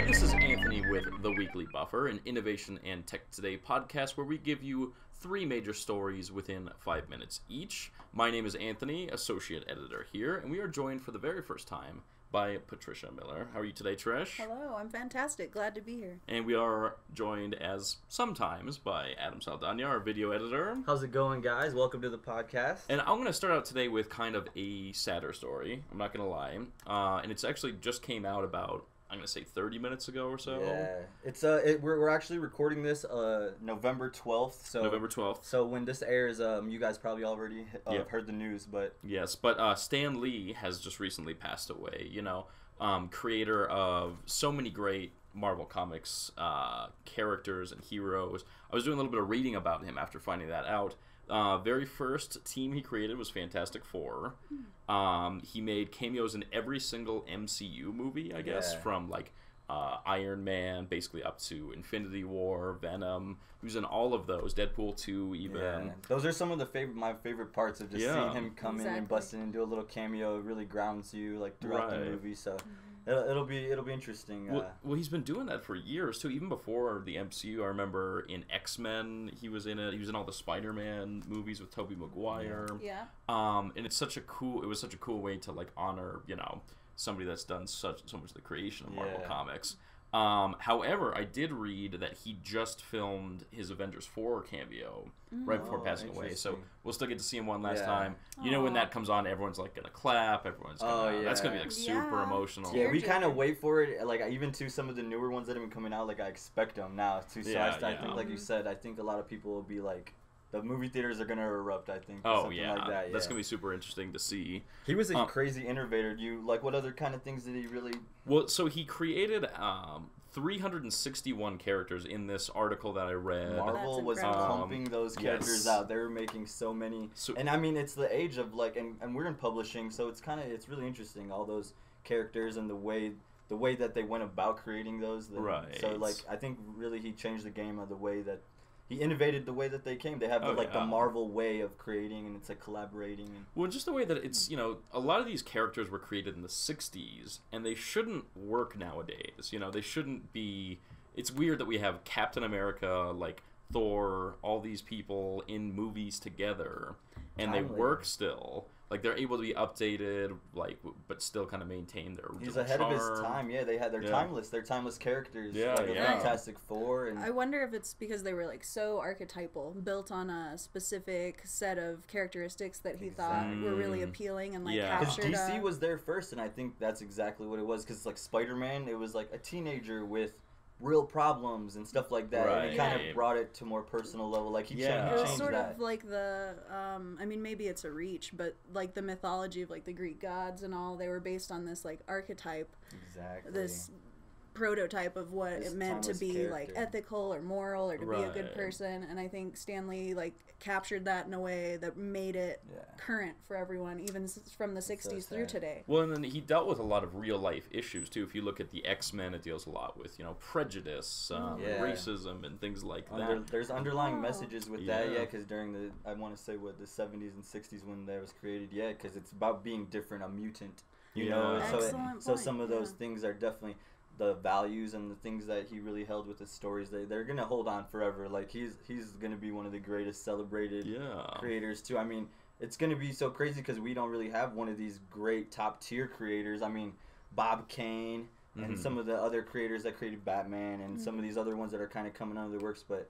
This is Anthony with The Weekly Buffer, an innovation and tech today podcast where we give you 3 major stories within 5 minutes each. My name is Anthony, associate editor here, and we are joined for the very first time by Patricia Miller. How are you today, Trish? Hello, I'm fantastic. Glad to be here. And we are joined as sometimes by Adam Saldaña, our video editor. How's it going, guys? Welcome to the podcast. And I'm going to start out today with kind of a sadder story. I'm not going to lie. And it's actually just came out about, I'm going to say 30 minutes ago or so. Yeah. It's we're actually recording this November 12th. So November 12th. So when this airs, you guys probably already heard the news, but yes, but Stan Lee has just recently passed away, creator of so many great Marvel Comics characters and heroes. I was doing a little bit of reading about him after finding that out. Very first team he created was Fantastic Four. He made cameos in every single MCU movie, I guess, from like Iron Man basically up to Infinity War, Venom. He was in all of those, Deadpool 2 even. Yeah. Those are some of my favorite parts of just seeing him come in and bust in and do a little cameo. It really grounds you like throughout the movie. So it'll be interesting. Well, he's been doing that for years too. Even before the MCU, I remember in X-Men he was in it. He was in all the Spider-Man movies with Tobey Maguire. Yeah. And it was such a cool way to like honor somebody that's done so much of the creation of Marvel Comics. However, I did read that he just filmed his Avengers 4 cameo right before passing away, so we'll still get to see him one last time. When that comes on, everyone's like gonna clap. Everyone's gonna, that's gonna be like super emotional. Yeah, we kind of wait for it. Like even to some of the newer ones that have been coming out, like I expect them now too. So I think, like you said, I think a lot of people will be like, the movie theaters are gonna erupt, I think. Like that. That's gonna be super interesting to see. He was a crazy innovator. What other kind of things did he really? Well, so he created 361 characters in this article that I read. Marvel was pumping those characters out. They were making so many. And I mean, it's the age of and we're in publishing, so it's really interesting, all those characters and the way that they went about creating those. So I think really he changed the game of the way that. He innovated the way that they came. They have the Marvel way of creating, and it's like collaborating. Well, just the way that it's, a lot of these characters were created in the 60s, and they shouldn't work nowadays. They shouldn't be... It's weird that we have Captain America, like Thor, all these people in movies together, and they work still. Like, they're able to be updated, but still kind of maintain their original He's ahead charm. of his time. Yeah, they had timeless. They're timeless characters. Fantastic Four. And I wonder if it's because they were like so archetypal, built on a specific set of characteristics that he thought were really appealing and captured. Because DC was there first, and I think that's exactly what it was. Because like Spider-Man, it was like a teenager with real problems and stuff like that, and it kind of brought it to a more personal level. Like he changed that. It was sort of like the, I mean, maybe it's a reach, but like the mythology of like the Greek gods and all, they were based on this like archetype, this prototype of what it meant to be like ethical or moral or to be a good person. And I think Stan Lee like captured that in a way that made it current for everyone, even from the 60s through today. Well, and then he dealt with a lot of real life issues too. If you look at the X-Men, it deals a lot with prejudice, racism, and things like that. There's underlying messages with that, because during the, I want to say the 70s and 60s when that was created, because it's about being different, a mutant, so some of those things are definitely the values and the things that he really held with his stories. They're gonna hold on forever. Like he's gonna be one of the greatest celebrated creators too. I mean, it's gonna be so crazy because we don't really have one of these great top tier creators. I mean, Bob Kane and some of the other creators that created Batman and some of these other ones that are kind of coming out of the works, but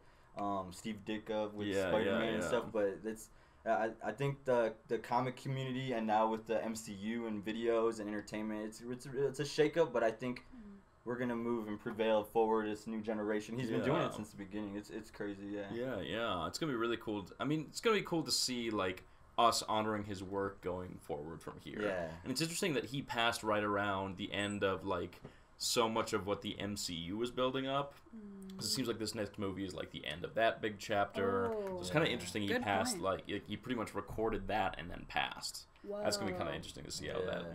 Steve Ditko with Spider-Man and stuff. But it's I think the comic community and now with the MCU and videos and entertainment, it's a shakeup. But I think we're gonna move and prevail forward. This new generation. He's been doing it since the beginning. It's crazy. Yeah. It's gonna be really cool. It's gonna be cool to see like us honoring his work going forward from here. Yeah. And it's interesting that he passed right around the end of like so much of what the MCU was building up. Because it seems like this next movie is like the end of that big chapter. So it's kind of interesting. He passed he pretty much recorded that and then passed. Whoa. That's gonna be kind of interesting to see how that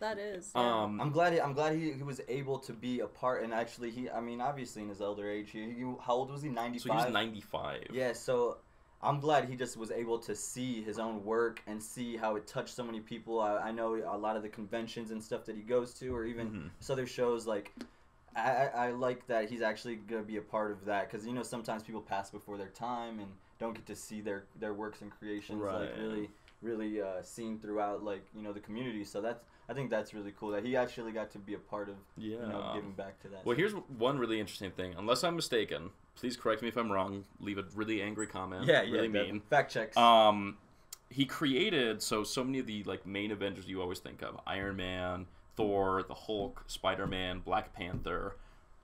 That is. I'm glad he was able to be a part, and actually obviously in his elder age, how old was he? 95. So he was 95. Yeah. So I'm glad he just was able to see his own work and see how it touched so many people. I know a lot of the conventions and stuff that he goes to, or even other shows, like, I like that he's actually going to be a part of that, because, you know, sometimes people pass before their time and don't get to see their works and creations, like, really seen throughout, like, you know, the community. So I think that's really cool that he actually got to be a part of, you know, giving back to that. Well, here's one really interesting thing. Unless I'm mistaken, please correct me if I'm wrong. Leave a really angry comment. Really mean. Fact checks. He created so many of the, like, main Avengers you always think of: Iron Man, Thor, the Hulk, Spider-Man, Black Panther.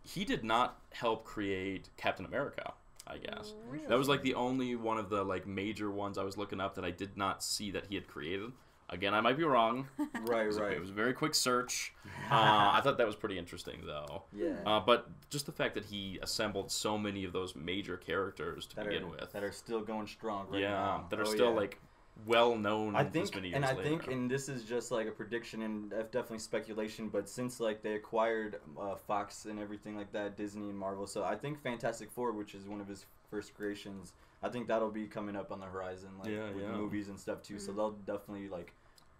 He did not help create Captain America, I guess. Really? That was, like, the only one of the, like, major ones I was looking up that I did not see that he had created. Again, I might be wrong. Right. It was a very quick search. I thought that was pretty interesting, though. Yeah. But just the fact that he assembled so many of those major characters to begin with. That are still going strong right now. Yeah, that are still, like, well-known this many years later. I think, and this is just, like, a prediction and definitely speculation, but since, like, they acquired Fox and everything like that, Disney and Marvel, so I think Fantastic Four, which is one of his first creations, I think that'll be coming up on the horizon, like, with movies and stuff, too, so they'll definitely, like,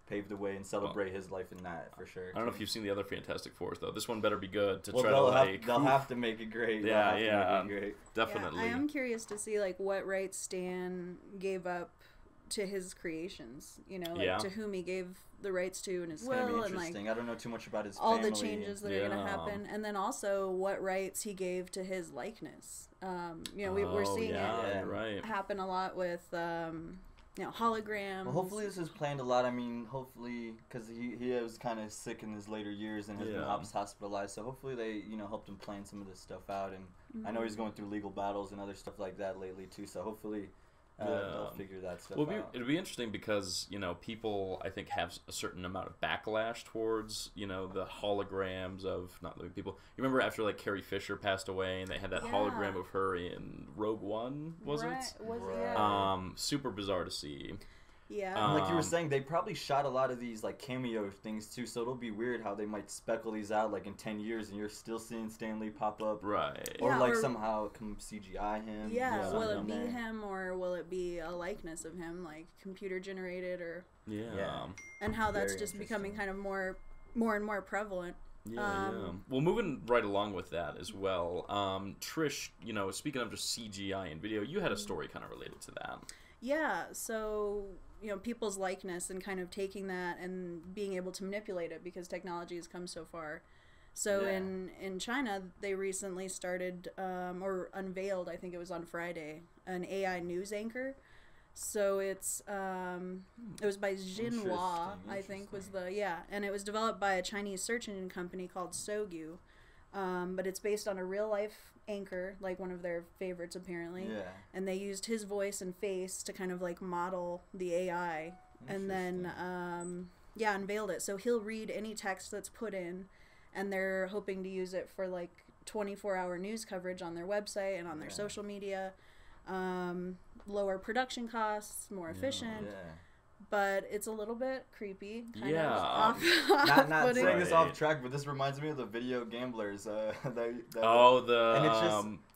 pave the way and celebrate his life in that, for sure. I don't know if you've seen the other Fantastic Fours, though. This one better be good to try to, like... They'll have to make it great. Definitely. Yeah, I am curious to see, like, what rights Stan gave up to his creations, you know, like, to whom he gave the rights to in his will, and, like, I don't know too much about his all family the changes that are going to happen, and then also what rights he gave to his likeness. You know, we're seeing it happen a lot with, you know, holograms. Well, hopefully this is planned a lot. I mean, hopefully, because he was kind of sick in his later years and has been hospitalized, so hopefully they, you know, helped him plan some of this stuff out, and I know he's going through legal battles and other stuff like that lately, too, so hopefully... they'll figure that stuff out. It'll be interesting because, you know, people, I think, have a certain amount of backlash towards, you know, the holograms of not living people. You remember after, like, Carrie Fisher passed away and they had that hologram of her in Rogue One, was it? Super bizarre to see. Yeah. Like you were saying, they probably shot a lot of these, like, cameo things, too, so it'll be weird how they might speckle these out, like, in 10 years, and you're still seeing Stan Lee pop up. Right. Or, like, somehow come CGI him. Yeah, will it be him, or will it be a likeness of him, like, computer-generated, or... Yeah. And how that's just becoming kind of more and more prevalent. Well, moving right along with that as well, Trish, you know, speaking of just CGI and video, you had a story kind of related to that. Yeah, so, you know, people's likeness and kind of taking that and being able to manipulate it because technology has come so far. So in China, they recently started, or unveiled, I think it was on Friday, an AI news anchor. So it's, it was by Xinhua, I think was and it was developed by a Chinese search engine company called Sogyu. But it's based on a real life anchor, like one of their favorites apparently. And they used his voice and face to kind of like model the AI, and then unveiled it. So he'll read any text that's put in, and they're hoping to use it for like 24-hour news coverage on their website and on their social media. Lower production costs, more efficient. But it's a little bit creepy. Kind of not saying this off track, but this reminds me of the video gamblers.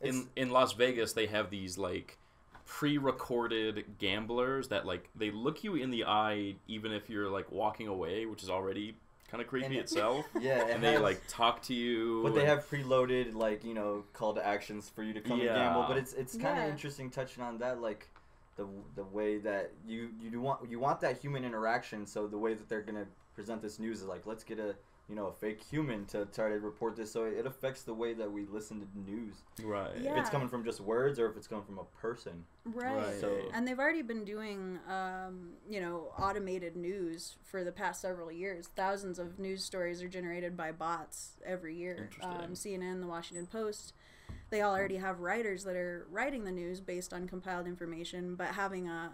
In Las Vegas, they have these like pre-recorded gamblers that like they look you in the eye even if you're like walking away, which is already kind of creepy itself. And they like talk to you. But they have preloaded like, you know, call to actions for you to come and gamble. But it's kind of interesting touching on that, like. The way that you want that human interaction, so the way that they're gonna present this news is like, let's get a fake human to try to report this, so it affects the way that we listen to news. Right. If it's coming from just words or if it's coming from a person. Right. So, and they've already been doing automated news for the past several years. Thousands of news stories are generated by bots every year. CNN, the Washington Post. They all already have writers that are writing the news based on compiled information, but having a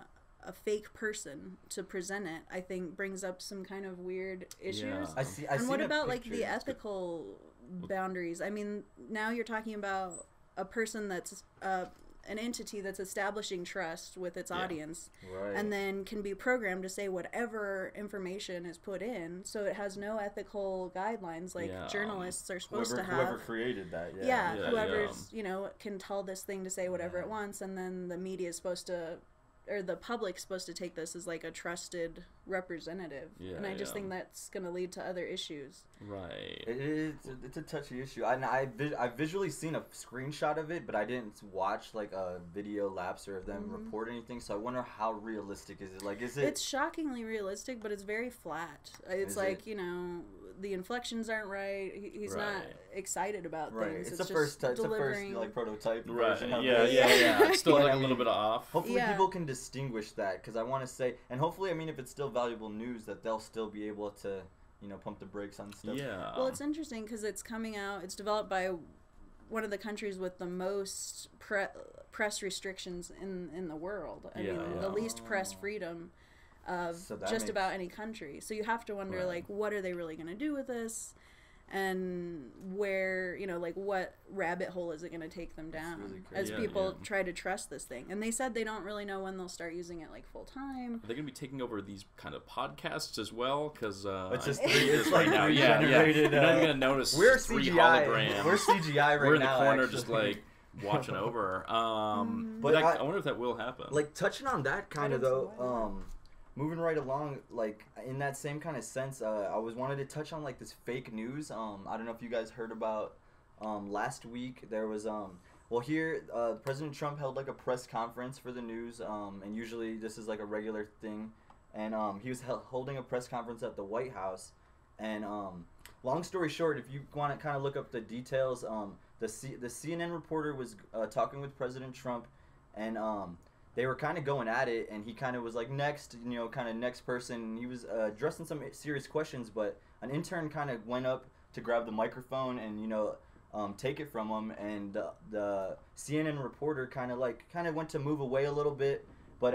fake person to present it, I think, brings up some kind of weird issues. And what about like the ethical boundaries? I mean, now you're talking about a person that's an entity that's establishing trust with its audience, and then can be programmed to say whatever information is put in, so it has no ethical guidelines like journalists are supposed to have. Whoever created that, whoever's can tell this thing to say whatever it wants, and then the media is supposed to or the public's supposed to take this as like a trusted representative, and I just think that's going to lead to other issues. Right. It's a touchy issue. I've visually seen a screenshot of it, but I didn't watch like a video lapse or of them report anything. So I wonder how realistic is it? Like, is it? It's shockingly realistic, but it's very flat. It's like you know, the inflections aren't right. He's not excited about things. It's the first like prototype version of it. Yeah. It's still like a little bit off. Hopefully people can distinguish that, because I want to say, and hopefully, I mean, if it's still valuable news, that they'll still be able to, you know, pump the brakes on stuff. Yeah. Well, it's interesting because it's coming out. It's developed by one of the countries with the most press restrictions in the world. I mean, the least press freedom of just about any country. So you have to wonder, like, what are they really going to do with this? And where, you know, like, what rabbit hole is it going to take them down as people try to trust this thing? And they said they don't really know when they'll start using it, like, full time. Are they going to be taking over these kind of podcasts as well? Because it's just it's like now. Generated. You're not even going to notice we're three CGI. holograms. We're CGI right now. We're in the corner actually. just, like, watching over. But I wonder if that will happen. Like, touching on that kind of, though, moving right along, like, in that same kind of sense, I wanted to touch on, like, this fake news. I don't know if you guys heard about, last week, there was, well, here, President Trump held, like, a press conference for the news, and usually this is, like, a regular thing, and, he was holding a press conference at the White House, and, long story short, if you want to kind of look up the details, the CNN reporter was, talking with President Trump, and, they were kind of going at it, and he kind of was like, next, you know, kind of next person. He was addressing some serious questions, but an intern kind of went up to grab the microphone and, you know, take it from him, and the CNN reporter kind of went to move away a little bit, but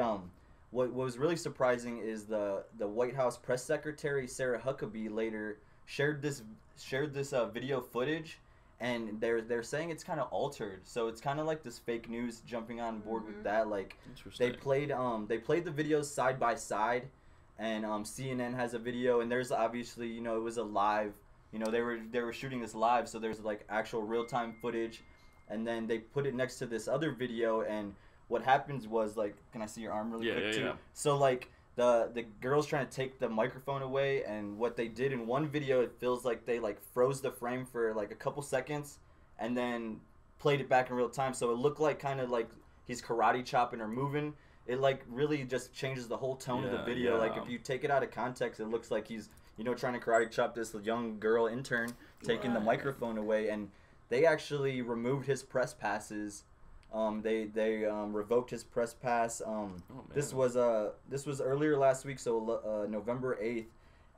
what was really surprising is the White House press secretary Sarah Huckabee later shared this video footage. And they're saying it's kind of altered, so it's kind of like this fake news jumping on board with that. Like, they played the videos side by side, and CNN has a video, and there's obviously, you know, it was a live, you know, they were shooting this live, so there's like actual real time footage, and then they put it next to this other video, and what happens was, like, can I see your arm really quick too? Yeah. So like. The girl's trying to take the microphone away, and what they did in one video, it feels like they like froze the frame for like a couple seconds and then played it back in real time, so it looked like kind of like he's karate chopping or moving. It like really just changes the whole tone of the video. Like, if you take it out of context, it looks like he's, you know, trying to karate chop this young girl intern, taking the microphone away, and they actually removed his press passes. They revoked his press pass. This was earlier last week, so November 8th,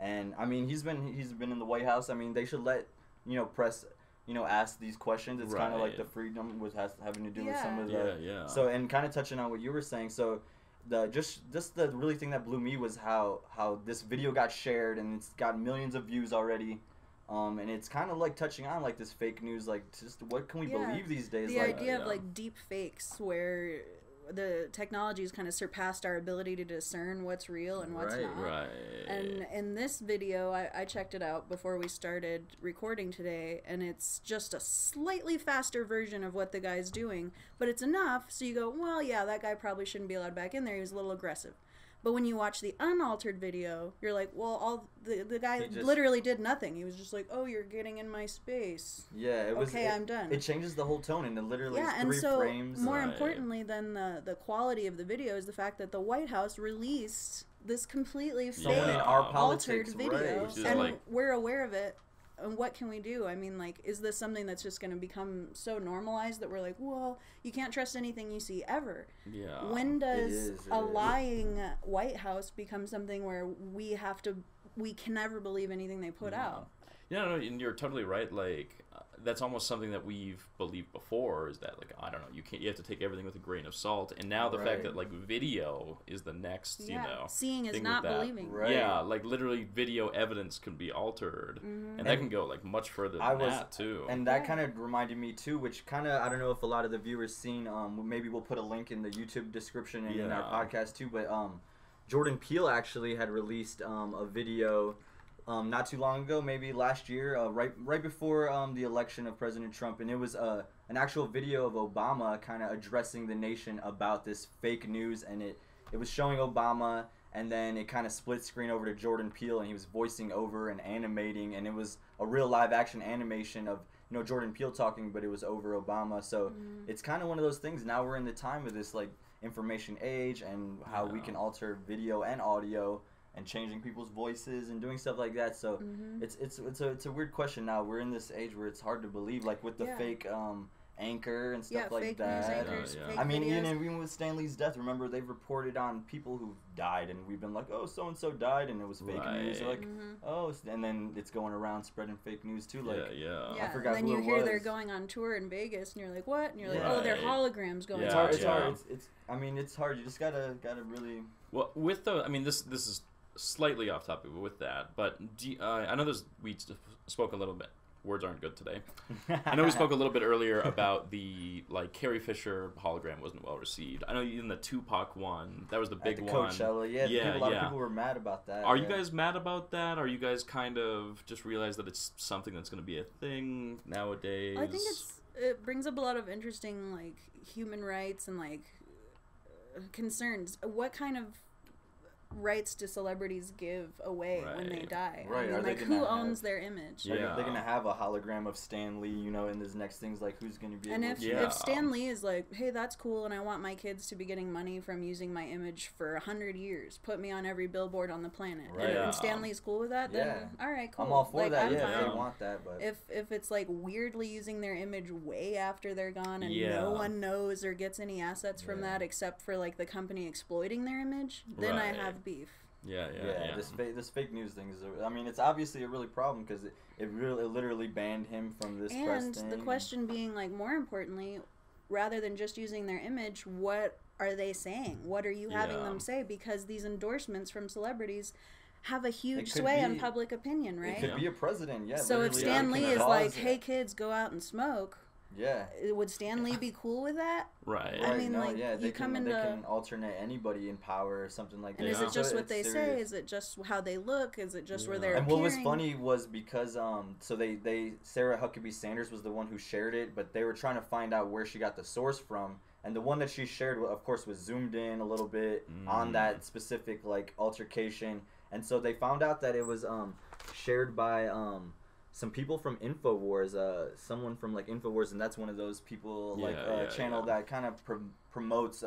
and I mean he's been in the White House. I mean, they should let, you know, press, you know, ask these questions. It's kind of like the freedom having to do with some of the So, and kind of touching on what you were saying. So the really thing that blew me was how this video got shared, and it's got millions of views already. And it's kind of like touching on like this fake news, like just what can we believe these days? The idea of like deep fakes, where the technology has kind of surpassed our ability to discern what's real and what's not. Right. And in this video, I checked it out before we started recording today, and it's just a slightly faster version of what the guy's doing, but it's enough so you go, well, yeah, that guy probably shouldn't be allowed back in there. He was a little aggressive. But when you watch the unaltered video, you're like, well, the guy literally did nothing. He was just like, oh, you're getting in my space. Yeah, it was. Okay, I'm done. It changes the whole tone, and it literally is 3 and so frames. More importantly than the quality of the video is the fact that the White House released this completely fake, altered video, and we're aware of it. And what can we do? I mean, like, is this something that's just going to become so normalized that we're like, well, you can't trust anything you see ever? Yeah. When does a lying White House become something where we can never believe anything they put out? Yeah, no, and you're totally right. Like, that's almost something that we've believed before, is that, like, I don't know, you have to take everything with a grain of salt. And now the fact that, like, video is the next, you know, seeing is not believing. Yeah, like, literally video evidence can be altered, and that can go, like, much further than that too. And that kind of reminded me too, which kind of, I don't know if a lot of the viewers seen, maybe we'll put a link in the YouTube description and in our podcast too, but Jordan Peele actually had released a video not too long ago, maybe last year, right before the election of President Trump, and it was an actual video of Obama kind of addressing the nation about this fake news, and it was showing Obama, and then it kind of split screen over to Jordan Peele, and he was voicing over and animating, and it was a real live action animation of, you know, Jordan Peele talking, but it was over Obama. So it's kind of one of those things. Now we're in the time of this like information age, and how we can alter video and audio and changing people's voices and doing stuff like that. So it's a weird question now. We're in this age where it's hard to believe, like with the fake anchor and stuff like that. Fake news anchors, fake I mean, videos. even with Stan Lee's death, remember they've reported on people who died, and we've been like, oh, so and so died, and it was fake news. They're like, oh, and then it's going around spreading fake news too. Like, I forgot. And then you hear they're going on tour in Vegas, and you're like, what? And you're like, oh, they're holograms going. It's hard. It's hard. I mean, it's hard. You just gotta really. Well, with the, I mean, this is slightly off topic with that, but I know we spoke a little bit. Words aren't good today. I know we spoke a little bit earlier about the, like, Carrie Fisher hologram wasn't well received. I know even the Tupac one, that was the big one. Coachella, a lot of people were mad about that. Are you guys mad about that? Are you guys kind of just realize that it's something that's going to be a thing nowadays? I think it brings up a lot of interesting, like, human rights and, like, concerns. What kind of rights do celebrities give away when they die? Right. I mean, like, who owns their image? Yeah. They're gonna have a hologram of Stan Lee, you know, in this next things, like who's gonna be and if Stan Lee is like, hey, that's cool, and I want my kids to be getting money from using my image for 100 years, put me on every billboard on the planet, and Stan Lee's cool with that, then all right, cool. I'm all for that. I'm fine. They want that, but if it's like weirdly using their image way after they're gone, and no one knows or gets any assets from that except for like the company exploiting their image, then I have beef. Yeah. This fake news thing is, I mean, it's obviously a really problem because it literally banned him from this press thing. And the question being, like, more importantly, rather than just using their image, what are they saying? What are you having them say? Because these endorsements from celebrities have a huge sway on public opinion, right? It could be a president, So if Stan Lee is like, hey, kids, go out and smoke. Yeah. Would Stan Lee be cool with that? Right. I mean, they can alternate anybody in power or something like that. And is it just what they say? Is it just how they look? Is it just where they're appearing? And what was funny was because so they Sarah Huckabee Sanders was the one who shared it, but they were trying to find out where she got the source from. And the one that she shared, of course, was zoomed in a little bit on that specific like altercation. And so they found out that it was shared by some people from InfoWars, someone from like InfoWars, and that's one of those people channel that kind of promotes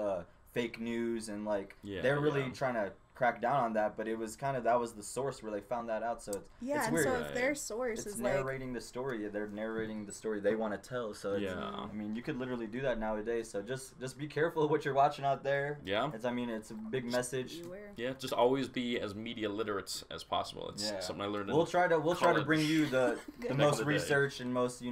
fake news, and like they're really trying to crack down on that, but it was kind of, that was the source where they found that out. So it's weird. So if their source is narrating the story, they're narrating the story they want to tell. So I mean, you could literally do that nowadays. So just be careful of what you're watching out there. It's a big message. Just always be as media literate as possible. It's something I learned. We'll try to bring you the most research and most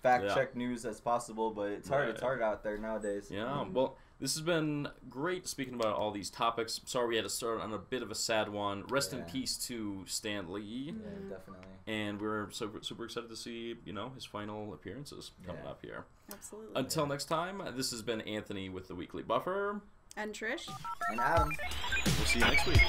fact check news as possible, but it's hard. It's hard out there nowadays. Well, this has been great speaking about all these topics. Sorry we had to start on a bit of a sad one. Rest in peace to Stan Lee. Yeah, definitely. And we're super excited to see, his final appearances coming up here. Absolutely. Until next time, this has been Anthony with the Weekly Buffer. And Trish. And Adam. We'll see you next week.